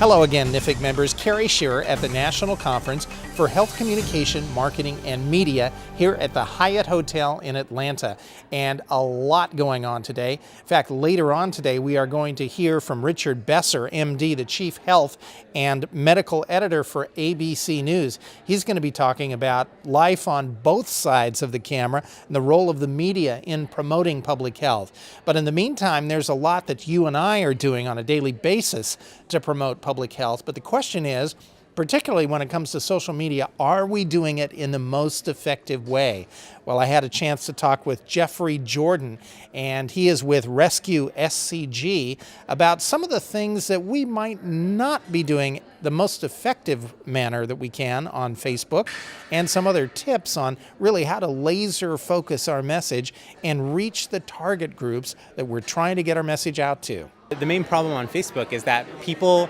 Hello again, NPHIC members. Kerry Shearer at the National Conference for Health Communication, Marketing, and Media here at the Hyatt Hotel in Atlanta. And a lot going on today. In fact, later on today, we are going to hear from Richard Besser, MD, the Chief Health and Medical Editor for ABC News. He's going to be talking about life on both sides of the camera and the role of the media in promoting public health. But in the meantime, there's a lot that you and I are doing on a daily basis to promote public health. But the question is, particularly when it comes to social media, are we doing it in the most effective way? Well, I had a chance to talk with Jeffrey Jordan, and he is with Rescue SCG, about some of the things that we might not be doing the most effective manner that we can on Facebook, and some other tips on really how to laser focus our message and reach the target groups that we're trying to get our message out to. The main problem on Facebook is that people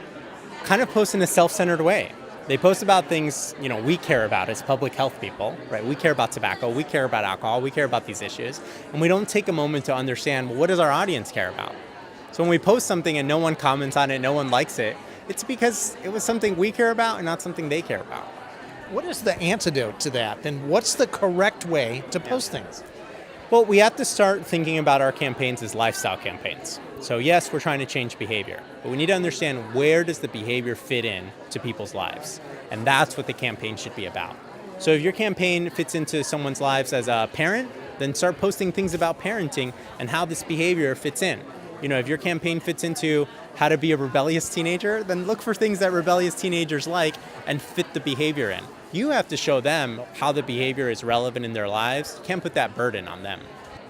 kind of post in a self-centered way. They post about things, we care about as public health people, right? We care about tobacco, we care about alcohol, we care about these issues, and we don't take a moment to understand, well, what does our audience care about? So when we post something and no one comments on it, no one likes it, it's because it was something we care about and not something they care about. What is the antidote to that? And what's the correct way to post things? Well, we have to start thinking about our campaigns as lifestyle campaigns. So yes, we're trying to change behavior, but we need to understand, where does the behavior fit in to people's lives? And that's what the campaign should be about. So if your campaign fits into someone's lives as a parent, then start posting things about parenting and how this behavior fits in. If your campaign fits into how to be a rebellious teenager, then look for things that rebellious teenagers like and fit the behavior in. You have to show them how the behavior is relevant in their lives. You can't put that burden on them.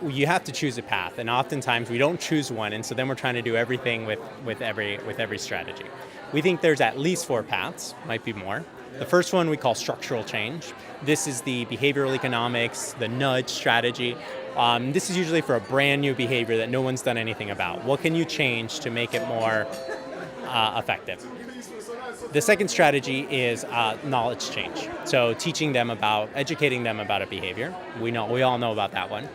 You have to choose a path, and oftentimes we don't choose one, and so then we're trying to do everything with every strategy. We think there's at least 4 paths, might be more. The first one we call structural change. This is the behavioral economics, the nudge strategy. This is usually for a brand new behavior that no one's done anything about. What can you change to make it more effective? The second strategy is knowledge change. So educating them about a behavior. We all know about that one.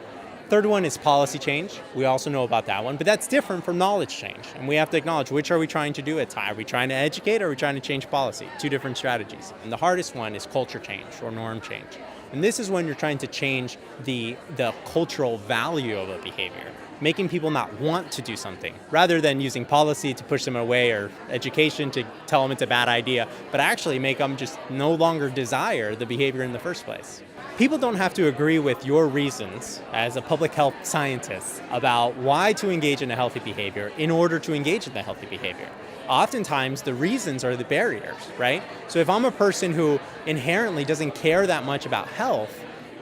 Third one is policy change. We also know about that one, but that's different from knowledge change. And we have to acknowledge, which are we trying to do at time? Are we trying to educate, or are we trying to change policy? 2 different strategies. And the hardest one is culture change or norm change. And this is when you're trying to change the cultural value of a behavior, making people not want to do something, rather than using policy to push them away or education to tell them it's a bad idea, but actually make them just no longer desire the behavior in the first place. People don't have to agree with your reasons as a public health scientist about why to engage in a healthy behavior in order to engage in the healthy behavior. Oftentimes, the reasons are the barriers, right? So if I'm a person who inherently doesn't care that much about health,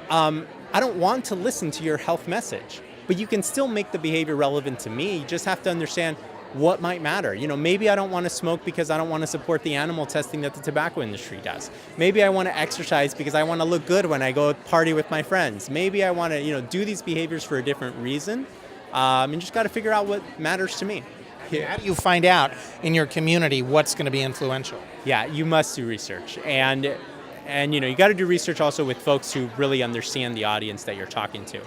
I don't want to listen to your health message. But you can still make the behavior relevant to me. You just have to understand what might matter. Maybe I don't want to smoke because I don't want to support the animal testing that the tobacco industry does. Maybe I want to exercise because I want to look good when I go party with my friends. Maybe I want to, do these behaviors for a different reason. And just got to figure out what matters to me. How do you find out in your community what's going to be influential? Yeah, you must do research. And you got to do research also with folks who really understand the audience that you're talking to.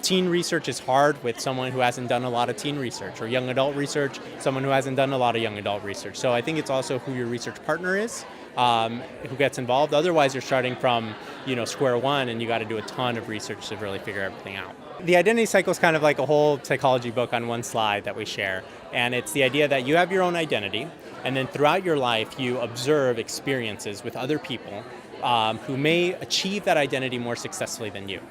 Teen research is hard with someone who hasn't done a lot of teen research, or young adult research, someone who hasn't done a lot of young adult research. So I think it's also who your research partner is, who gets involved. Otherwise, you're starting from square one, and you got to do a ton of research to really figure everything out. The identity cycle is kind of like a whole psychology book on one slide that we share. And it's the idea that you have your own identity, and then throughout your life, you observe experiences with other people who may achieve that identity more successfully than you.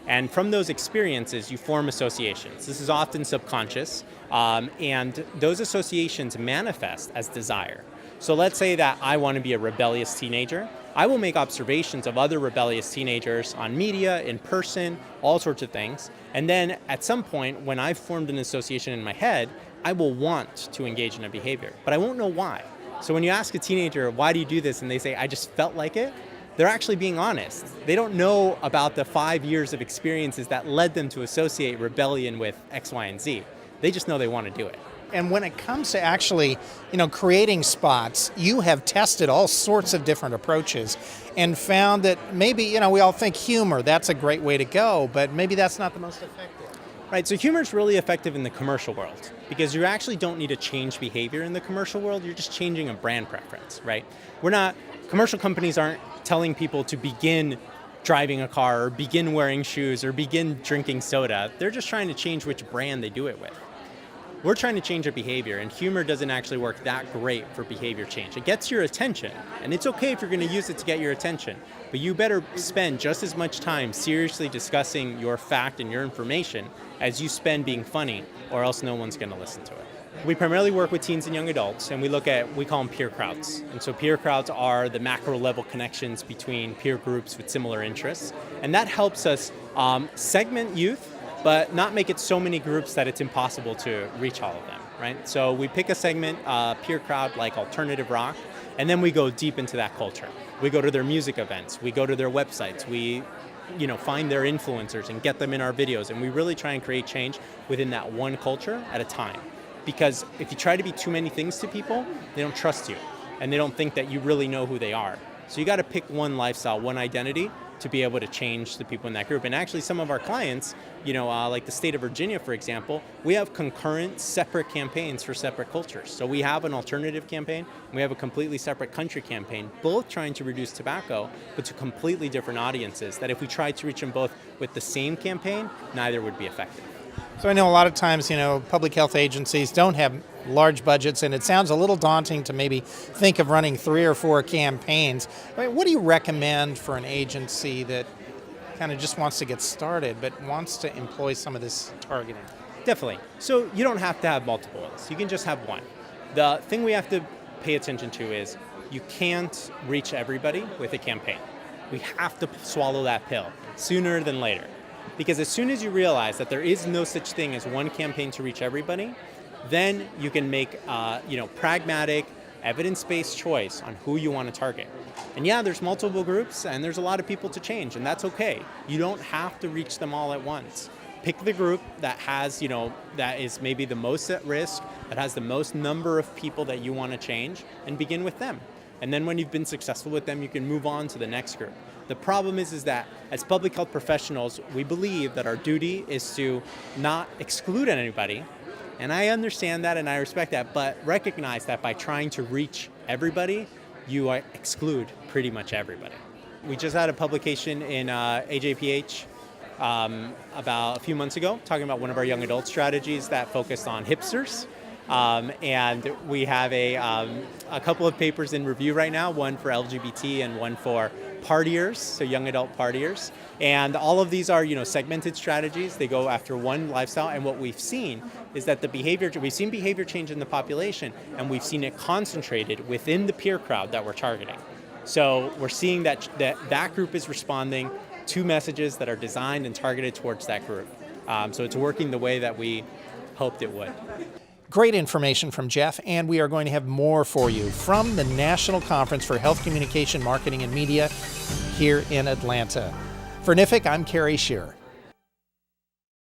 And from those experiences, you form associations. This is often subconscious, and those associations manifest as desire. So let's say that I want to be a rebellious teenager. I will make observations of other rebellious teenagers on media, in person, all sorts of things. And then at some point, when I've formed an association in my head, I will want to engage in a behavior, but I won't know why. So when you ask a teenager, why do you do this? And they say, I just felt like it. They're actually being honest. They don't know about the 5 years of experiences that led them to associate rebellion with X, Y, and Z. They just know they want to do it. And when it comes to actually, creating spots, you have tested all sorts of different approaches and found that maybe, we all think humor, that's a great way to go, but maybe that's not the most effective. Right, so humor is really effective in the commercial world because you actually don't need to change behavior in the commercial world. You're just changing a brand preference, right? Commercial companies aren't telling people to begin driving a car or begin wearing shoes or begin drinking soda. They're just trying to change which brand they do it with. We're trying to change a behavior, and humor doesn't actually work that great for behavior change. It gets your attention, and it's okay if you're going to use it to get your attention, but you better spend just as much time seriously discussing your fact and your information as you spend being funny, or else no one's going to listen to it. We primarily work with teens and young adults, and we call them peer crowds. And so peer crowds are the macro level connections between peer groups with similar interests, and that helps us segment youth, but not make it so many groups that it's impossible to reach all of them, right? So we pick a segment, peer crowd like alternative rock, and then we go deep into that culture. We go to their music events, we go to their websites, we find their influencers and get them in our videos, and we really try and create change within that one culture at a time. Because if you try to be too many things to people, they don't trust you, and they don't think that you really know who they are. So you got to pick one lifestyle, one identity, to be able to change the people in that group. And actually some of our clients, like the state of Virginia, for example, we have concurrent separate campaigns for separate cultures. So we have an alternative campaign, and we have a completely separate country campaign, both trying to reduce tobacco, but to completely different audiences, that if we tried to reach them both with the same campaign, neither would be effective. So I know a lot of times, public health agencies don't have large budgets, and it sounds a little daunting to maybe think of running 3 or 4 campaigns. I mean, what do you recommend for an agency that kind of just wants to get started but wants to employ some of this targeting? Definitely. So you don't have to have multiple ones. You can just have one. The thing we have to pay attention to is you can't reach everybody with a campaign. We have to swallow that pill sooner than later. Because as soon as you realize that there is no such thing as one campaign to reach everybody, then you can make pragmatic, evidence-based choice on who you want to target. And yeah, there's multiple groups and there's a lot of people to change, and that's okay. You don't have to reach them all at once. Pick the group that has, that is maybe the most at risk, that has the most number of people that you want to change, and begin with them. And then when you've been successful with them, you can move on to the next group. The problem is that as public health professionals, we believe that our duty is to not exclude anybody. And I understand that and I respect that, but recognize that by trying to reach everybody, you exclude pretty much everybody. We just had a publication in AJPH about a few months ago, talking about one of our young adult strategies that focused on hipsters. And we have a couple of papers in review right now, one for LGBT and one for partiers, so young adult partiers. And all of these are, segmented strategies. They go after one lifestyle. And what we've seen is that we've seen behavior change in the population, and we've seen it concentrated within the peer crowd that we're targeting. So we're seeing that group is responding to messages that are designed and targeted towards that group. So it's working the way that we hoped it would. Great information from Jeff, and we are going to have more for you from the National Conference for Health Communication, Marketing, and Media here in Atlanta. For NPHIC, I'm Kerry Shearer.